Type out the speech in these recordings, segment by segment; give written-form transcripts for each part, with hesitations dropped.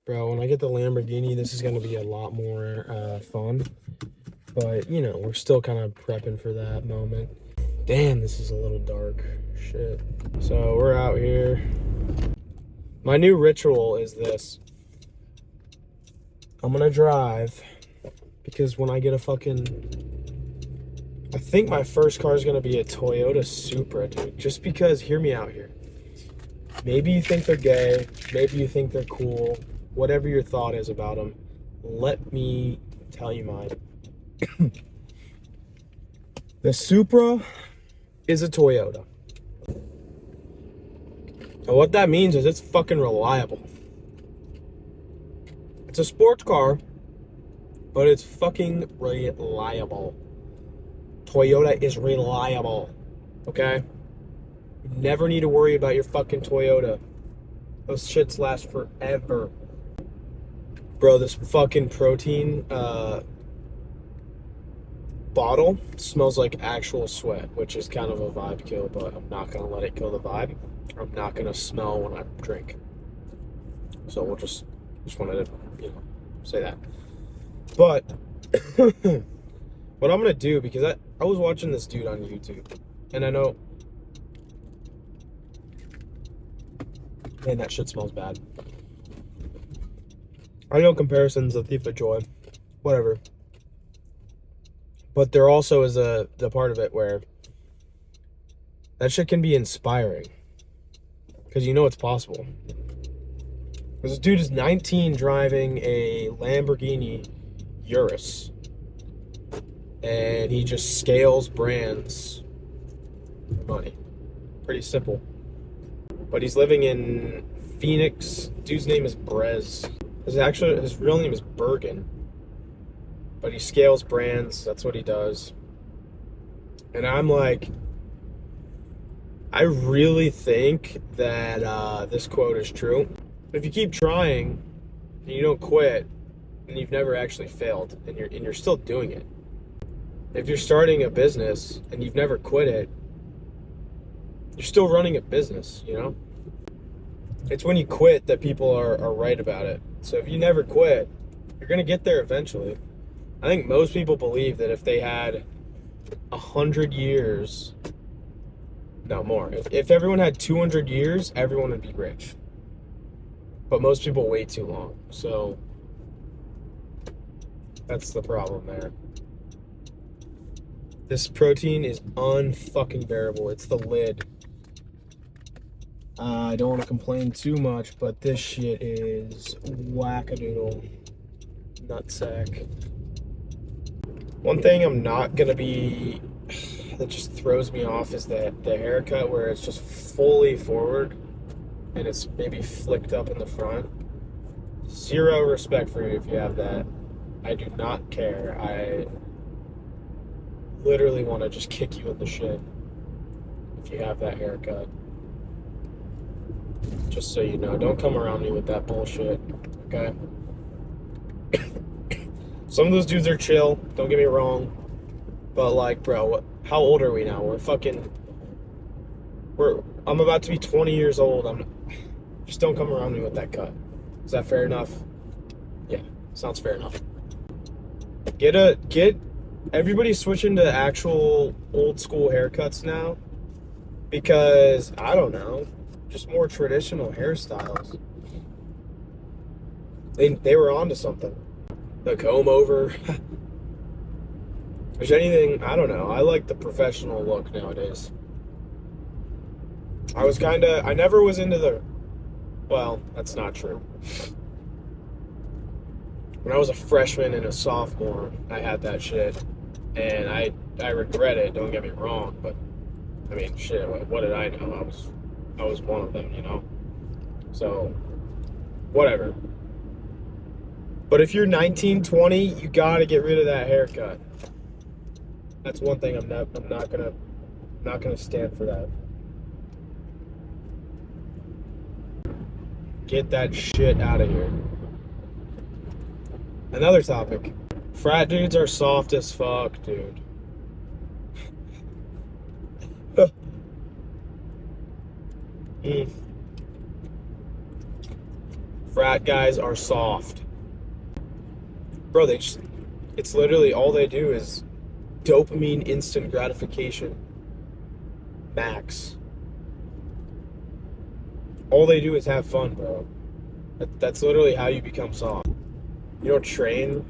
Bro, when I get the Lamborghini, this is going to be a lot more fun. But, you know, we're still kind of prepping for that moment. Damn, this is a little dark. Shit. So we're out here. My new ritual is this. I'm going to drive because when I get a I think my first car is going to be a Toyota Supra, dude. Just because, hear me out here. Maybe you think they're gay. Maybe you think they're cool. Whatever your thought is about them, let me tell you mine. The Supra is a Toyota. And what that means is it's fucking reliable. It's a sports car, but it's fucking reliable. Toyota is reliable, okay? You never need to worry about your fucking Toyota. Those shits last forever. Bro, this fucking protein bottle smells like actual sweat, which is kind of a vibe kill, but I'm not gonna let it kill the vibe. I'm not gonna smell when I drink. So we'll just wanted to, say that. But what I'm gonna do, because I was watching this dude on YouTube, and I know, man, that shit smells bad. I know comparison's a thief of joy, whatever. But there also is the part of it where that shit can be inspiring. Because you know it's possible. Because this dude is 19 driving a Lamborghini Urus. And he just scales brands for money. Pretty simple. But he's living in Phoenix. Dude's name is Brez. His real name is Bergen. But he scales brands. That's what he does. And I'm like, I really think that this quote is true. If you keep trying and you don't quit, then you've never actually failed, and you're still doing it. If you're starting a business and you've never quit it, you're still running a business, you know? It's when you quit that people are right about it. So if you never quit, you're gonna get there eventually. I think most people believe that if they had 100 years, no more. If everyone had 200 years, everyone would be rich. But most people wait too long. So that's the problem there. This protein is unfucking bearable. It's the lid. I don't want to complain too much, but this shit is wackadoodle. Nutsack. One thing I'm not gonna be, that just throws me off, is the haircut where it's just fully forward and it's maybe flicked up in the front. Zero respect for you if you have that. I do not care. I literally want to just kick you in the shit if you have that haircut. Just so you know, don't come around me with that bullshit, okay? Some of those dudes are chill, don't get me wrong. But like, bro, how old are we now? I'm about to be 20 years old. Just don't come around me with that cut. Is that fair enough? Yeah, sounds fair enough. Everybody's switching to actual old school haircuts now. Because, I don't know, just more traditional hairstyles. They were onto something. The comb over. If anything, I don't know. I like the professional look nowadays. I never was into well, that's not true. When I was a freshman and a sophomore, I had that shit. And I regret it, don't get me wrong, but I mean, shit, what did I know? I was one of them, you know? So, whatever. But if you're 19, 20, you gotta get rid of that haircut. That's one thing I'm not gonna stand for that. Get that shit out of here. Another topic. Frat dudes are soft as fuck, dude. frat guys are soft. Bro, it's literally all they do is dopamine instant gratification. Max. All they do is have fun, bro. That's literally how you become soft. You don't train.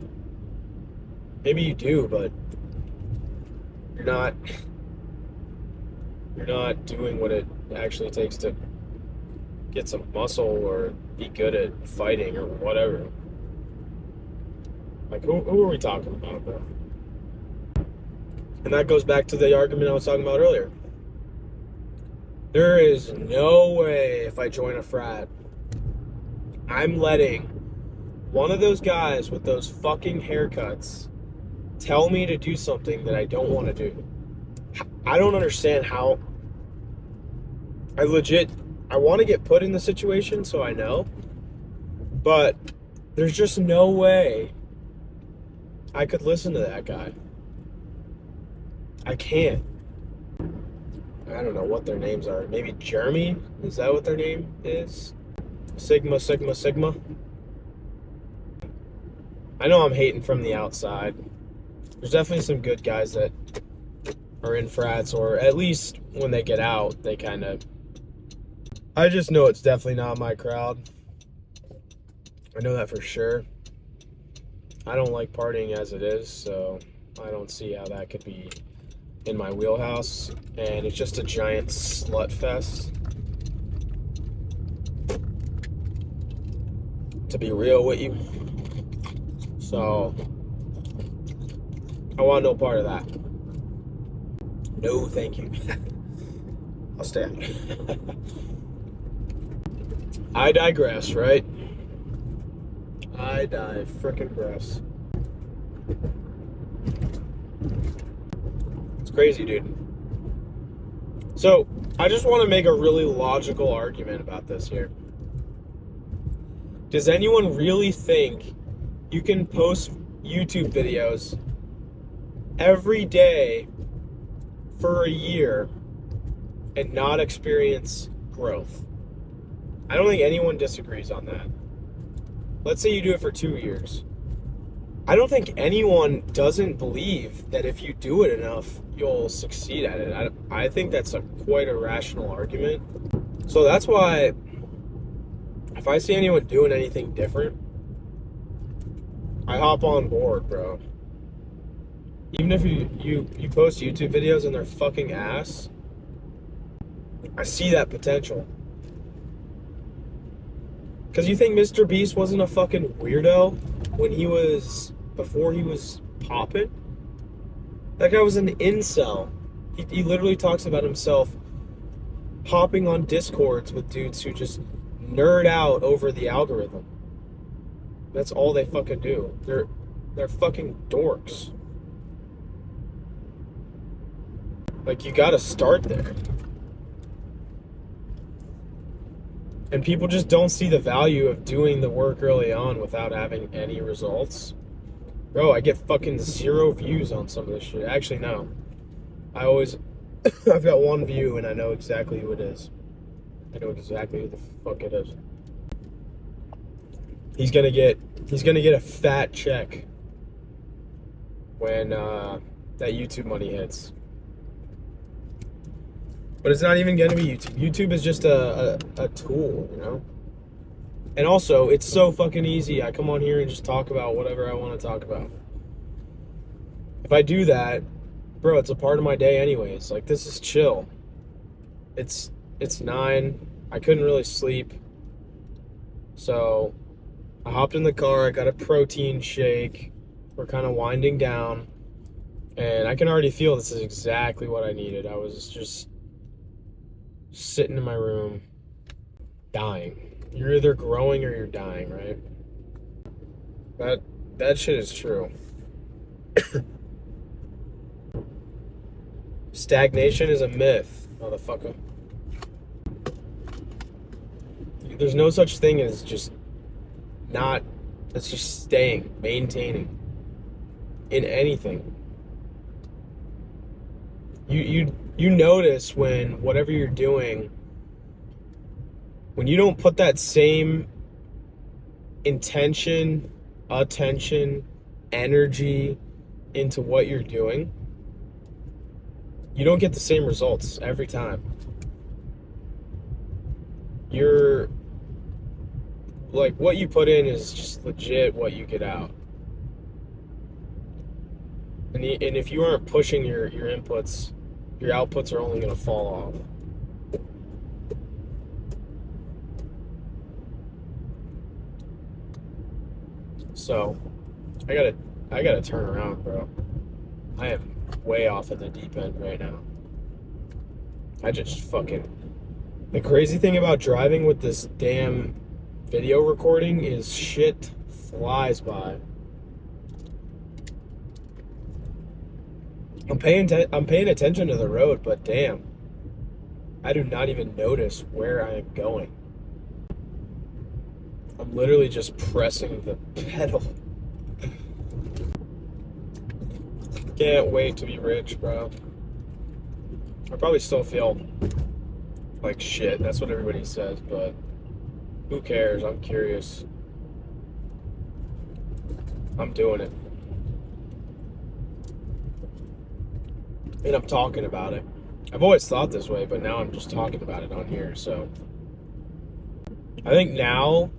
Maybe you do, but you're not doing what it actually takes to get some muscle or be good at fighting or whatever. Like, who are we talking about, bro? And that goes back to the argument I was talking about earlier. There is no way if I join a frat, I'm letting one of those guys with those fucking haircuts tell me to do something that I don't want to do. I don't understand how. I want to get put in the situation so I know, but there's just no way I could listen to that guy. I can't. I don't know what their names are. Maybe Jeremy? Is that what their name is? Sigma. I know I'm hating from the outside. There's definitely some good guys that are in frats, or at least when they get out, they kind of... I just know it's definitely not my crowd. I know that for sure. I don't like partying as it is, so I don't see how that could be in my wheelhouse. And it's just a giant slut fest. To be real with you. So, I want no part of that. No, thank you. I'll stay out. I digress, right? I digress. It's crazy, dude. So, I just want to make a really logical argument about this here. Does anyone really think you can post YouTube videos every day for a year and not experience growth? I don't think anyone disagrees on that. Let's say you do it for 2 years. I don't think anyone doesn't believe that if you do it enough, you'll succeed at it. I think that's quite a rational argument. So that's why if I see anyone doing anything different, I hop on board, bro. Even if you post YouTube videos and they're fucking ass, I see that potential. Because you think Mr. Beast wasn't a fucking weirdo before he was popping? That guy was an incel. He literally talks about himself hopping on Discords with dudes who just nerd out over the algorithm. That's all they fucking do. They're fucking dorks. Like, you gotta start there. And people just don't see the value of doing the work early on without having any results. Bro, I get fucking 0 views on some of this shit. Actually, no. I've got 1 view and I know exactly who it is. I know exactly who the fuck it is. He's gonna get a fat check when that YouTube money hits. But it's not even gonna be YouTube. YouTube is just a tool, you know? And also, it's so fucking easy. I come on here and just talk about whatever I want to talk about. If I do that, bro, it's a part of my day anyways. Like, this is chill. It's 9. I couldn't really sleep. So, I hopped in the car. I got a protein shake. We're kind of winding down. And I can already feel this is exactly what I needed. I was just sitting in my room, dying. You're either growing or you're dying, right? That shit is true. Stagnation is a myth, motherfucker. There's no such thing as just staying, maintaining in anything. You notice when whatever you're doing, when you don't put that same intention, attention, energy into what you're doing, you don't get the same results every time. You're like, what you put in is just legit what you get out. And if you aren't pushing your inputs, your outputs are only going to fall off. So, I gotta turn around, bro. I am way off at the deep end right now. I just fucking... The crazy thing about driving with this damn video recording is shit flies by. I'm paying attention to the road, but damn, I do not even notice where I am going. I'm literally just pressing the pedal. Can't wait to be rich, bro. I probably still feel like shit. That's what everybody says, but who cares? I'm curious. I'm doing it. And I'm talking about it. I've always thought this way, but now I'm just talking about it on here, so. I think now,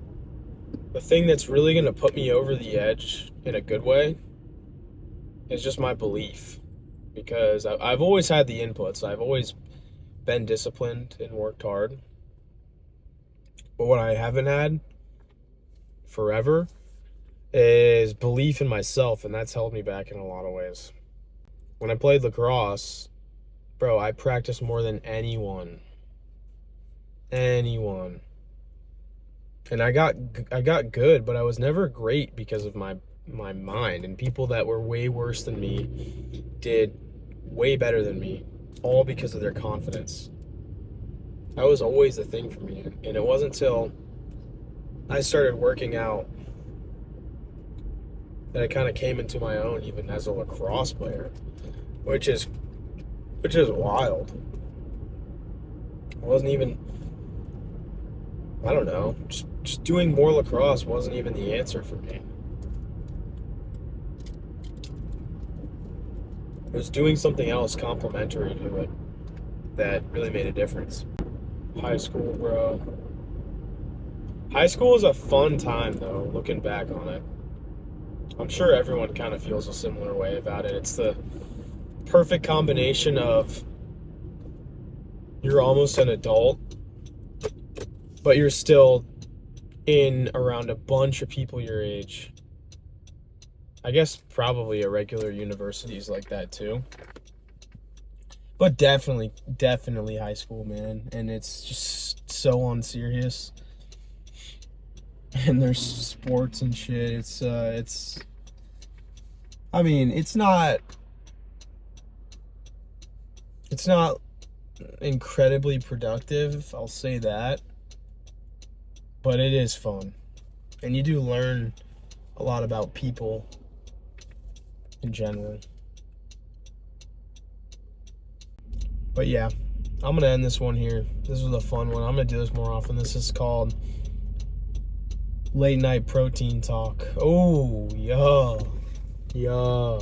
the thing that's really going to put me over the edge in a good way is just my belief. Because I've always had the inputs. I've always been disciplined and worked hard. But what I haven't had forever is belief in myself, and that's held me back in a lot of ways. When I played lacrosse, bro, I practiced more than anyone. And I got good, but I was never great because of my mind. And people that were way worse than me did way better than me, all because of their confidence. That was always the thing for me. And it wasn't until I started working out that I kind of came into my own, even as a lacrosse player, which is wild. I wasn't even, I don't know, just doing more lacrosse wasn't even the answer for me. It was doing something else complementary to it that really made a difference. High school, bro. High school is a fun time, though, looking back on it. I'm sure everyone kind of feels a similar way about it. It's the perfect combination of you're almost an adult, but you're still in around a bunch of people your age. I guess probably a regular university is like that too. But definitely high school, man. And it's just so unserious. And there's sports and shit. It's I mean, it's not incredibly productive, I'll say that. But it is fun. And you do learn a lot about people in general. But yeah, I'm going to end this one here. This was a fun one. I'm going to do this more often. This is called Late Night Protein Talk. Oh, yeah. Yeah.